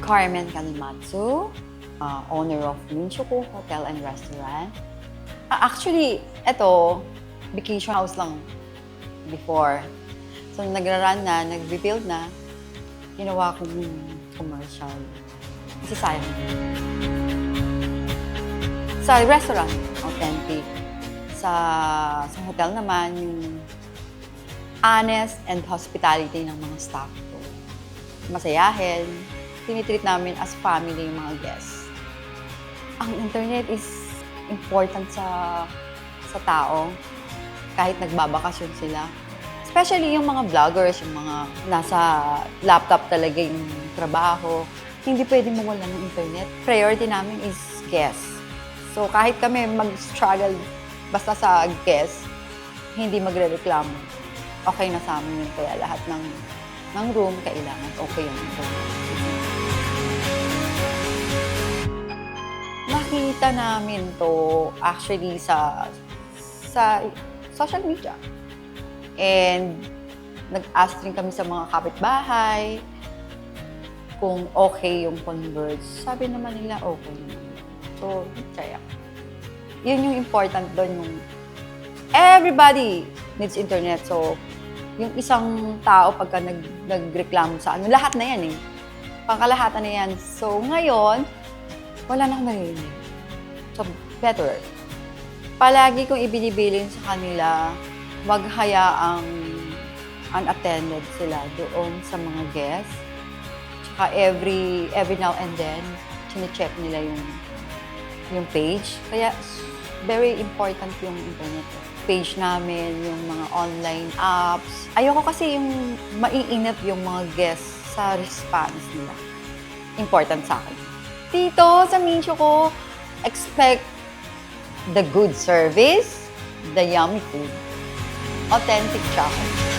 Carmen Kanimatsu, owner of Minchoku Hotel and Restaurant. Actually, ito, vacation house lang before. So, nagra-run na, nag-rebuild na, ginawa kong commercial. Kasi sayang. Sa restaurant, authentic. Sa hotel naman, yung honest and hospitality ng mga staff ko. Masayahin. Tinitreat namin as family yung mga guests. Ang internet is important sa tao. Kahit nagbabakasyon sila. Especially yung mga vloggers, yung mga nasa laptop talaga yung trabaho. Hindi pwedeng mawala ng internet. Priority namin is guests. So kahit kami mag-struggle basta sa guests, hindi magre-reklamo. Okay na sa amin yun. Kaya lahat ng room, kailangan okay yung internet. Nakita namin to actually sa social media. And nag-ask rin kami sa mga kapitbahay kung okay yung Converge. Sabi naman nila okay naman. So, kaya. Yun yung important doon, yung everybody needs internet. So, yung isang tao pagka nagreklamo sa ano, lahat na yan eh. Pangkalahatan na yan. So, ngayon, wala na akong narinig. So, better. Palagi kong ibinibilin sa kanila, wag hayaang unattended sila doon sa mga guests. Tsaka every now and then, chine-check nila yung page. Kaya, very important yung internet. Page namin, yung mga online apps. Ayoko kasi yung maiinip yung mga guests sa response nila. Important sa akin. Dito sa Minchoku, expect the good service, the yummy food. Authentic chocolate.